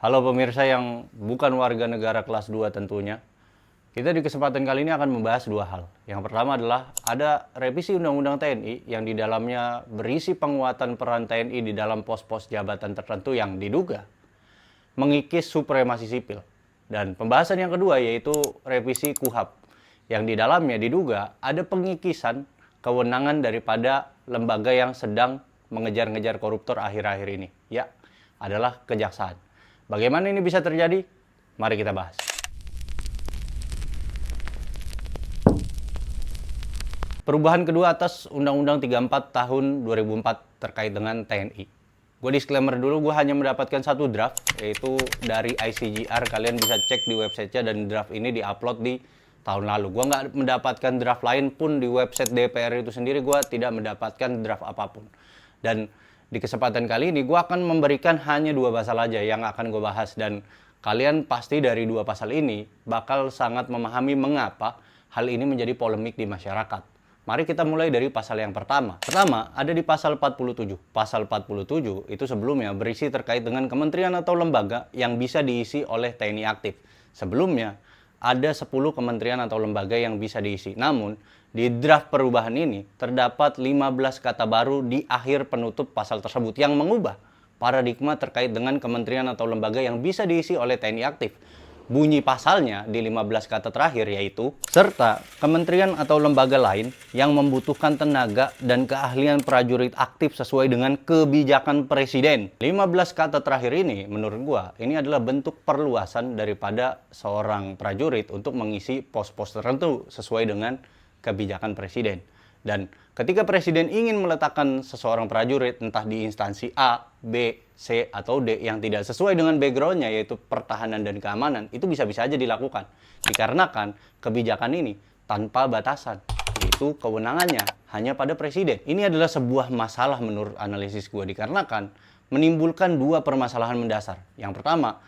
Halo pemirsa yang bukan warga negara kelas 2 tentunya. Kita di kesempatan kali ini akan membahas dua hal. Yang pertama adalah ada revisi Undang-Undang TNI yang di dalamnya berisi penguatan peran TNI di dalam pos-pos jabatan tertentu yang diduga mengikis supremasi sipil. Dan pembahasan yang kedua yaitu revisi KUHP yang di dalamnya diduga ada pengikisan kewenangan daripada lembaga yang sedang mengejar-ngejar koruptor akhir-akhir ini. Ya, adalah kejaksaan. Bagaimana ini bisa terjadi? Mari kita bahas. Perubahan kedua atas Undang-Undang 34 tahun 2004 terkait dengan TNI. Gue disclaimer dulu, gue hanya mendapatkan satu draft, yaitu dari ICGR. Kalian bisa cek di websitenya dan draft ini diupload di tahun lalu. Gue nggak mendapatkan draft lain pun di website DPR itu sendiri, gue tidak mendapatkan draft apapun. Dan di kesempatan kali ini gue akan memberikan hanya dua pasal aja yang akan gue bahas. Dan kalian pasti dari dua pasal ini bakal sangat memahami mengapa hal ini menjadi polemik di masyarakat. Mari kita mulai dari pasal yang pertama. Pertama, ada di pasal 47. Pasal 47 itu sebelumnya berisi terkait dengan kementerian atau lembaga yang bisa diisi oleh TNI aktif. Sebelumnya, ada 10 kementerian atau lembaga yang bisa diisi. Namun, di draft perubahan ini, terdapat 15 kata baru di akhir penutup pasal tersebut yang mengubah paradigma terkait dengan kementerian atau lembaga yang bisa diisi oleh TNI aktif. Bunyi pasalnya di 15 kata terakhir yaitu serta kementerian atau lembaga lain yang membutuhkan tenaga dan keahlian prajurit aktif sesuai dengan kebijakan presiden. 15 kata terakhir ini menurut gua ini adalah bentuk perluasan daripada seorang prajurit untuk mengisi pos-pos tertentu sesuai dengan kebijakan presiden. Dan ketika presiden ingin meletakkan seseorang prajurit entah di instansi A, B, C, atau D yang tidak sesuai dengan backgroundnya yaitu pertahanan dan keamanan, itu bisa-bisa aja dilakukan. Dikarenakan kebijakan ini tanpa batasan, yaitu kewenangannya hanya pada presiden. Ini adalah sebuah masalah menurut analisis gue dikarenakan menimbulkan dua permasalahan mendasar. Yang pertama,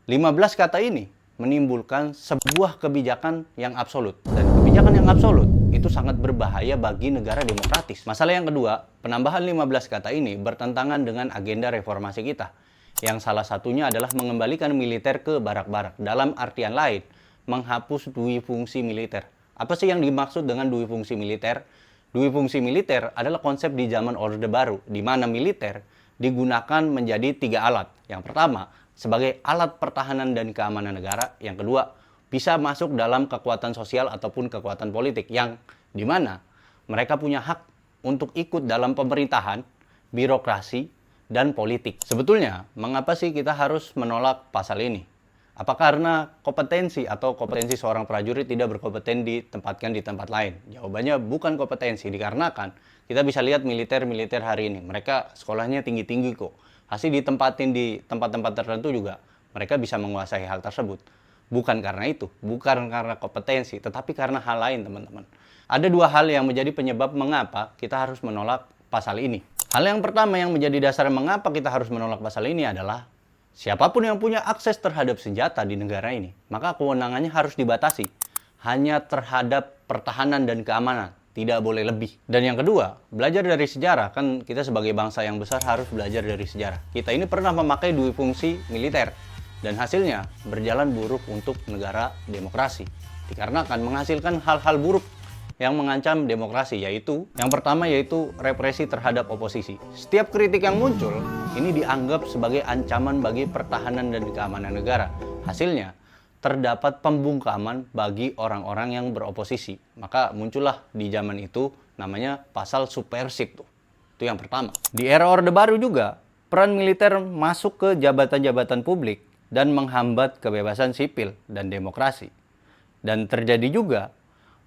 15 kata ini menimbulkan sebuah kebijakan yang absolut. Dan kebijakan yang absolut itu sangat berbahaya bagi negara demokratis. Masalah yang kedua, penambahan 15 kata ini bertentangan dengan agenda reformasi kita. Yang salah satunya adalah mengembalikan militer ke barak-barak. Dalam artian lain, menghapus dui fungsi militer. Apa sih yang dimaksud dengan dui fungsi militer? Dui fungsi militer adalah konsep di zaman Orde Baru, di mana militer digunakan menjadi tiga alat. Yang pertama, sebagai alat pertahanan dan keamanan negara. Yang kedua, bisa masuk dalam kekuatan sosial ataupun kekuatan politik yang dimana mereka punya hak untuk ikut dalam pemerintahan, birokrasi, dan politik. Sebetulnya, mengapa sih kita harus menolak pasal ini? Apa karena kompetensi atau kompetensi seorang prajurit tidak berkompeten ditempatkan di tempat lain? Jawabannya bukan kompetensi, dikarenakan kita bisa lihat militer-militer hari ini. Mereka sekolahnya tinggi-tinggi kok. Hasil ditempatin di tempat-tempat tertentu juga mereka bisa menguasai hal tersebut. Bukan karena itu, bukan karena kompetensi, tetapi karena hal lain, teman-teman. Ada dua hal yang menjadi penyebab mengapa kita harus menolak pasal ini. Hal yang pertama yang menjadi dasar mengapa kita harus menolak pasal ini adalah siapapun yang punya akses terhadap senjata di negara ini, maka kewenangannya harus dibatasi. Hanya terhadap pertahanan dan keamanan, tidak boleh lebih. Dan yang kedua, belajar dari sejarah. Kan kita sebagai bangsa yang besar harus belajar dari sejarah. Kita ini pernah memakai dui fungsi militer. Dan hasilnya berjalan buruk untuk negara demokrasi. Dikarenakan menghasilkan hal-hal buruk yang mengancam demokrasi, yaitu yang pertama yaitu represi terhadap oposisi. Setiap kritik yang muncul ini dianggap sebagai ancaman bagi pertahanan dan keamanan negara. Hasilnya terdapat pembungkaman bagi orang-orang yang beroposisi. Maka muncullah di zaman itu namanya pasal subversif tuh. Itu yang pertama. Di era Orde Baru juga peran militer masuk ke jabatan-jabatan publik dan menghambat kebebasan sipil dan demokrasi. Dan terjadi juga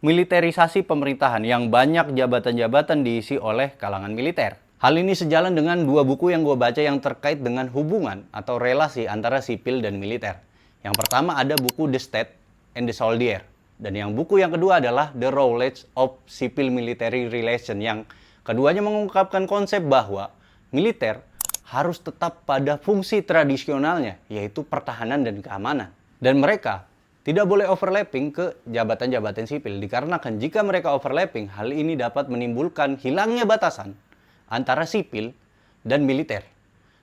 militerisasi pemerintahan yang banyak jabatan-jabatan diisi oleh kalangan militer. Hal ini sejalan dengan dua buku yang gue baca yang terkait dengan hubungan atau relasi antara sipil dan militer. Yang pertama ada buku The State and the Soldier. Dan yang buku yang kedua adalah The Roles of Civil-Military Relation, yang keduanya mengungkapkan konsep bahwa militer harus tetap pada fungsi tradisionalnya, yaitu pertahanan dan keamanan. Dan mereka tidak boleh overlapping ke jabatan-jabatan sipil, dikarenakan jika mereka overlapping, hal ini dapat menimbulkan hilangnya batasan antara sipil dan militer.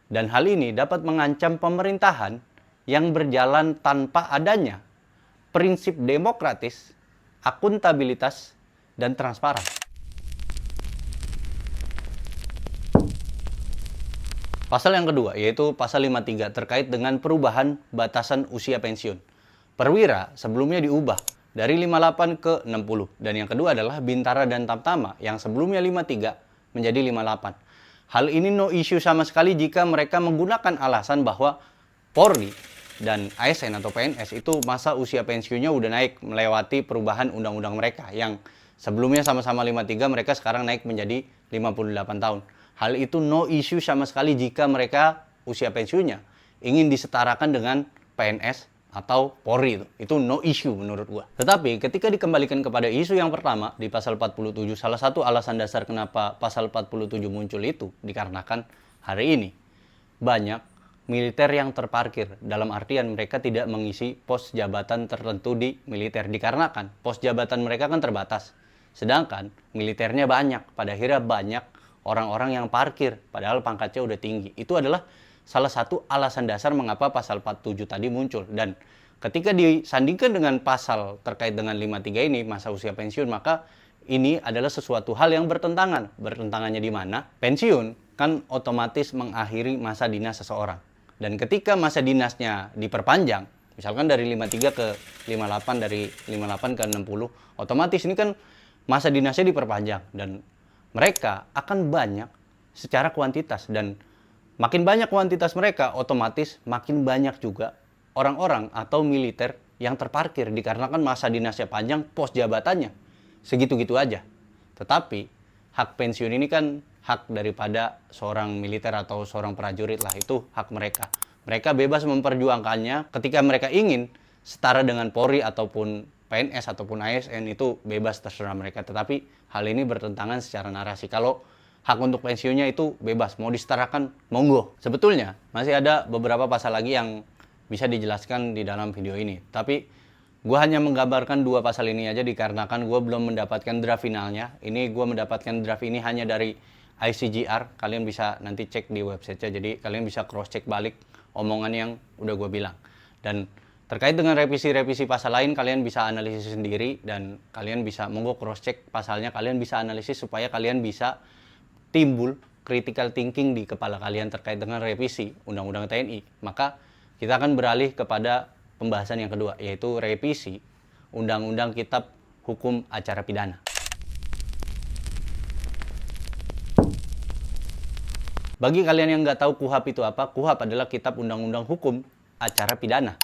Dan hal ini dapat mengancam pemerintahan yang berjalan tanpa adanya prinsip demokratis, akuntabilitas, dan transparan. Pasal yang kedua, yaitu pasal 53 terkait dengan perubahan batasan usia pensiun. Perwira sebelumnya diubah dari 58 ke 60. Dan yang kedua adalah Bintara dan Tamtama yang sebelumnya 53 menjadi 58. Hal ini no issue sama sekali jika mereka menggunakan alasan bahwa Polri dan ASN atau PNS itu masa usia pensiunnya udah naik melewati perubahan undang-undang mereka yang sebelumnya sama-sama 53, mereka sekarang naik menjadi 58 tahun. Hal itu no issue sama sekali jika mereka usia pensiunnya ingin disetarakan dengan PNS atau Polri. Itu no issue menurut gua. Tetapi ketika dikembalikan kepada isu yang pertama di pasal 47, salah satu alasan dasar kenapa pasal 47 muncul itu dikarenakan hari ini banyak militer yang terparkir, dalam artian mereka tidak mengisi pos jabatan tertentu di militer dikarenakan pos jabatan mereka kan terbatas. Sedangkan militernya banyak, pada akhirnya banyak orang-orang yang parkir padahal pangkatnya udah tinggi. Itu adalah salah satu alasan dasar mengapa pasal 47 tadi muncul. Dan ketika disandingkan dengan pasal terkait dengan 53 ini, masa usia pensiun, maka ini adalah sesuatu hal yang bertentangan. Bertentangannya di mana? Pensiun kan otomatis mengakhiri masa dinas seseorang. Dan ketika masa dinasnya diperpanjang, misalkan dari 53 ke 58, dari 58 ke 60, otomatis ini kan masa dinasnya diperpanjang. Dan mereka akan banyak secara kuantitas, dan makin banyak kuantitas mereka, otomatis makin banyak juga orang-orang atau militer yang terparkir dikarenakan masa dinasnya panjang, pos jabatannya segitu-gitu aja. Tetapi hak pensiun ini kan hak daripada seorang militer atau seorang prajurit lah, itu hak mereka. Mereka bebas memperjuangkannya ketika mereka ingin setara dengan Polri ataupun PNS ataupun ASN, itu bebas terserah mereka. Tetapi hal ini bertentangan secara narasi. Kalau hak untuk pensiunnya itu bebas, mau disetarakan monggo. Sebetulnya masih ada beberapa pasal lagi yang bisa dijelaskan di dalam video ini. Tapi gue hanya menggambarkan 2 pasal ini aja dikarenakan gue belum mendapatkan draft finalnya. Ini gue mendapatkan draft ini hanya dari ICGR. Kalian bisa nanti cek di websitenya. Jadi kalian bisa cross check balik omongan yang udah gue bilang. Dan terkait dengan revisi-revisi pasal lain, kalian bisa analisis sendiri dan kalian bisa monggo cross check pasalnya, kalian bisa analisis supaya kalian bisa timbul critical thinking di kepala kalian terkait dengan revisi Undang-Undang TNI. Maka kita akan beralih kepada pembahasan yang kedua, yaitu revisi Undang-Undang Kitab Hukum Acara Pidana. Bagi kalian yang nggak tahu KUHAP itu apa, KUHAP adalah Kitab Undang-Undang Hukum Acara Pidana,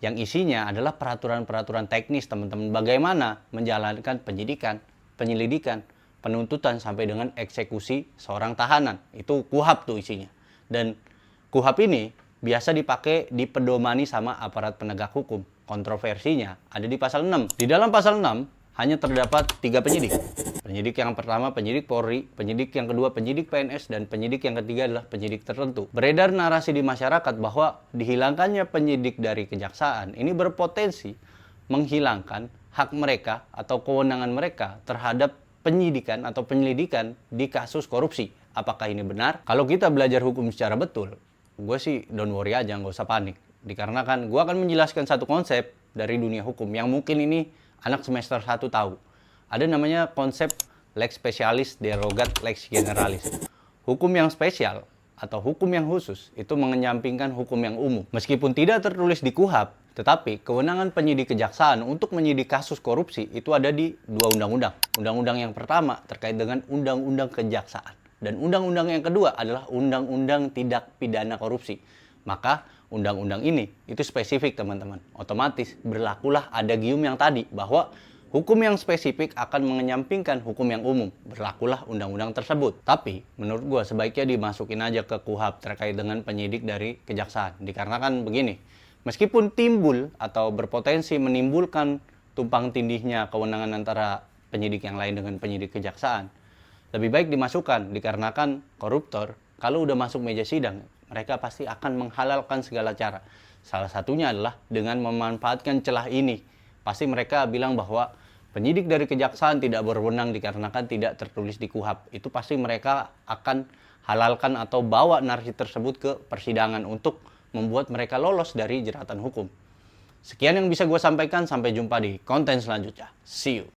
yang isinya adalah peraturan-peraturan teknis teman-teman, bagaimana menjalankan penyidikan, penyelidikan, penuntutan sampai dengan eksekusi seorang tahanan. Itu KUHAP tuh isinya. Dan KUHAP ini biasa dipakai dipedomani sama aparat penegak hukum. Kontroversinya ada di pasal 6. Di dalam pasal 6 hanya terdapat 3 penyidik. Penyidik yang pertama penyidik Polri, penyidik yang kedua penyidik PNS, dan penyidik yang ketiga adalah penyidik tertentu. Beredar narasi di masyarakat bahwa dihilangkannya penyidik dari kejaksaan ini berpotensi menghilangkan hak mereka atau kewenangan mereka terhadap penyidikan atau penyelidikan di kasus korupsi. Apakah ini benar? Kalau kita belajar hukum secara betul, gue sih don't worry aja, nggak usah panik. Dikarenakan gue akan menjelaskan satu konsep dari dunia hukum yang mungkin ini anak semester 1 tahu. Ada namanya konsep lex specialis derogat lex generalis. Hukum yang spesial atau hukum yang khusus itu mengenyampingkan hukum yang umum. Meskipun tidak tertulis di KUHAP, tetapi kewenangan penyidik kejaksaan untuk menyidik kasus korupsi itu ada di 2 undang-undang. Undang-undang yang pertama terkait dengan undang-undang kejaksaan. Dan undang-undang yang kedua adalah undang-undang tindak pidana korupsi. Maka undang-undang ini itu spesifik teman-teman. Otomatis berlakulah adagium yang tadi bahwa hukum yang spesifik akan mengenyampingkan hukum yang umum. Berlakulah undang-undang tersebut. Tapi menurut gue sebaiknya dimasukin aja ke KUHAP terkait dengan penyidik dari kejaksaan. Dikarenakan begini, meskipun timbul atau berpotensi menimbulkan tumpang tindihnya kewenangan antara penyidik yang lain dengan penyidik kejaksaan, lebih baik dimasukkan dikarenakan koruptor kalau udah masuk meja sidang, mereka pasti akan menghalalkan segala cara. Salah satunya adalah dengan memanfaatkan celah ini. Pasti mereka bilang bahwa penyidik dari kejaksaan tidak berwenang dikarenakan tidak tertulis di KUHAP. Itu pasti mereka akan halalkan atau bawa narasi tersebut ke persidangan untuk membuat mereka lolos dari jeratan hukum. Sekian yang bisa gue sampaikan, sampai jumpa di konten selanjutnya. See you!